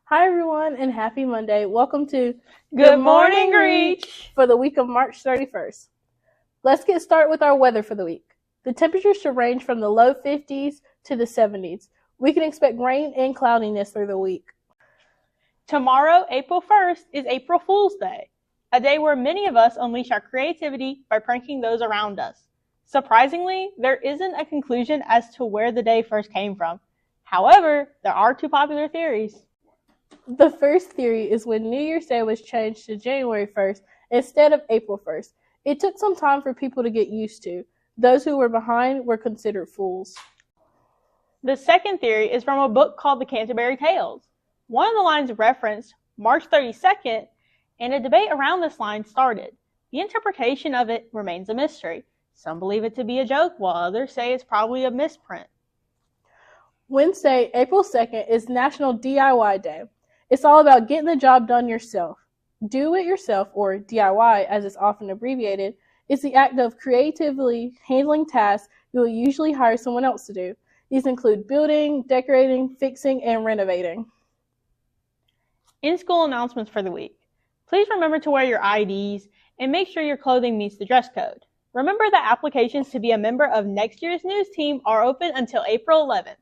Hi everyone and happy Monday. Welcome to Good morning, REaCH, for the week of March 31st. Let's get started with our weather for the week. The temperatures should range from the low 50s to the 70s. We can expect rain and cloudiness through the week. Tomorrow, April 1st, is April Fool's Day, a day where many of us unleash our creativity by pranking those around us. Surprisingly, there isn't a conclusion as to where the day first came from. However, there are two popular theories. The first theory is when New Year's Day was changed to January 1st instead of April 1st. It took some time for people to get used to. Those who were behind were considered fools. The second theory is from a book called The Canterbury Tales. One of the lines referenced March 32nd, and a debate around this line started. The interpretation of it remains a mystery. Some believe it to be a joke, while others say it's probably a misprint. Wednesday, April 2nd, is National DIY Day. It's all about getting the job done yourself. Do it yourself, or DIY as it's often abbreviated, is the act of creatively handling tasks you will usually hire someone else to do. These include building, decorating, fixing, and renovating. In-school announcements for the week. Please remember to wear your IDs and make sure your clothing meets the dress code. Remember that applications to be a member of next year's news team are open until April 11th.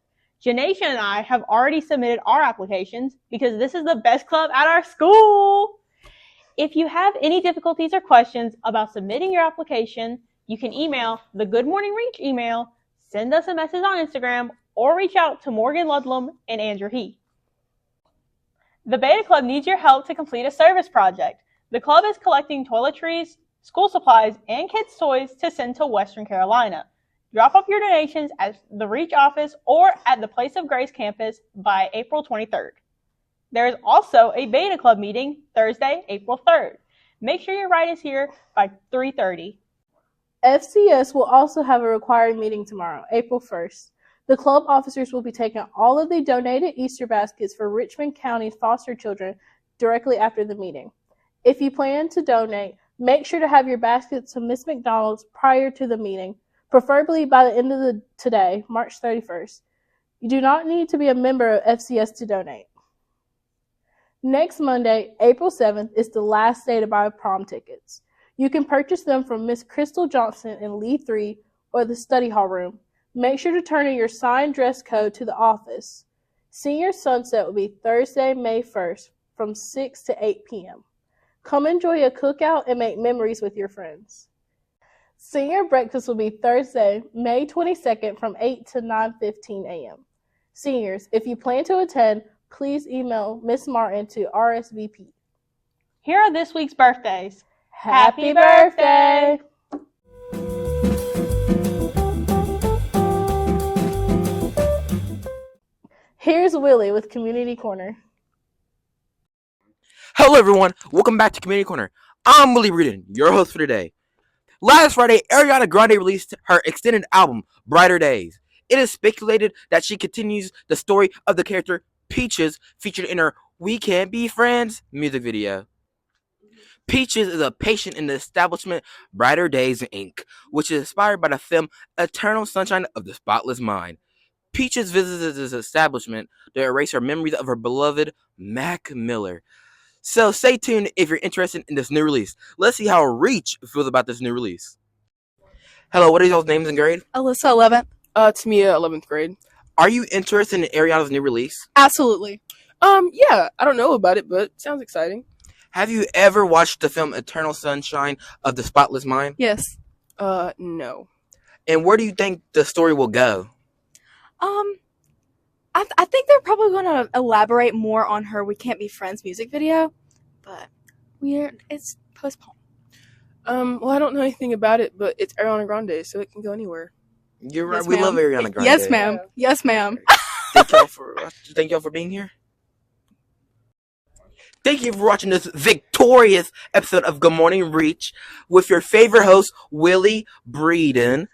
Janesha and I have already submitted our applications because this is the best club at our school. If you have any difficulties or questions about submitting your application, you can email the Good Morning REaCH email, send us a message on Instagram, or reach out to Morgan Ludlam and Andrew He. The Beta Club needs your help to complete a service project. The club is collecting toiletries, school supplies, and kids' toys to send to Western Carolina. Drop off your donations at the REaCH office or at the Place of Grace campus by April 23rd. There is also a Beta Club meeting Thursday, April 3rd. Make sure your ride is here by 3:30. FCS will also have a required meeting tomorrow, April 1st. The club officers will be taking all of the donated Easter baskets for Richmond County foster children directly after the meeting. If you plan to donate, make sure to have your baskets to Miss McDonald's prior to the meeting, preferably by the end of today, March 31st. You do not need to be a member of FCS to donate. Next Monday, April 7th, is the last day to buy prom tickets. You can purchase them from Miss Crystal Johnson in Lee 3 or the study hall room. Make sure to turn in your signed dress code to the office. Senior Sunset will be Thursday, May 1st from 6 to 8 p.m. Come enjoy a cookout and make memories with your friends. Senior breakfast will be Thursday, May 22nd from 8 to 9:15 a.m. Seniors, if you plan to attend, please email Miss Martin to RSVP. Here are this week's birthdays. Happy birthday! Here's Willie with Community Corner. Hello everyone, welcome back to Community Corner. I'm Willie Breeden, your host for today. Last Friday, Ariana Grande released her extended album, Brighter Days. It is speculated that she continues the story of the character Peaches featured in her We Can't Be Friends music video. Peaches is a patient in the establishment Brighter Days Inc., which is inspired by the film Eternal Sunshine of the Spotless Mind. Peaches visits this establishment to erase her memories of her beloved Mac Miller. So stay tuned if you're interested in this new release. Let's see how REaCH feels about this new release. Hello, what are y'all's names and grade? Alyssa, 11th. Tamia, 11th grade. Are you interested in Ariana's new release? Absolutely. Yeah, I don't know about it, but it sounds exciting. Have you ever watched the film Eternal Sunshine of the Spotless Mind? Yes. No. And where do you think the story will go? I think they're probably going to elaborate more on her We Can't Be Friends music video, but it's postponed. Well, I don't know anything about it, but it's Ariana Grande, so it can go anywhere. You're right. Yes, we ma'am. love Ariana Grande. Yes, ma'am. Yes, ma'am. Thank y'all for being here. Thank you for watching this victorious episode of Good Morning REaCH with your favorite host, Willie Breeden.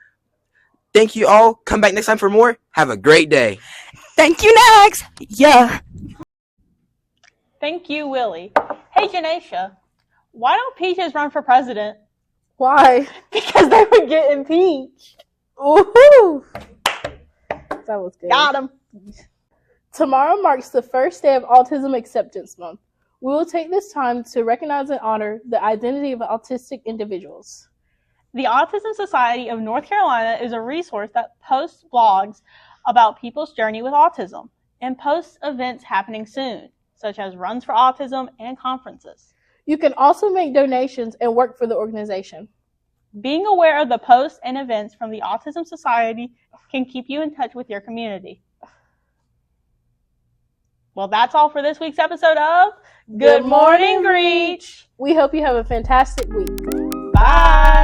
Thank you all. Come back next time for more. Have a great day. Thank you, next. Yeah. Thank you, Willie. Hey, Janesha, why don't Peaches run for president? Why? Because they would get impeached. Woohoo! That was good. Got him. Tomorrow marks the first day of Autism Acceptance Month. We will take this time to recognize and honor the identity of autistic individuals. The Autism Society of North Carolina is a resource that posts blogs about people's journey with autism and posts events happening soon, such as runs for autism and conferences. You can also make donations and work for the organization. Being aware of the posts and events from the Autism Society can keep you in touch with your community. Well, that's all for this week's episode of Good Morning, REaCH. We hope you have a fantastic week. Bye.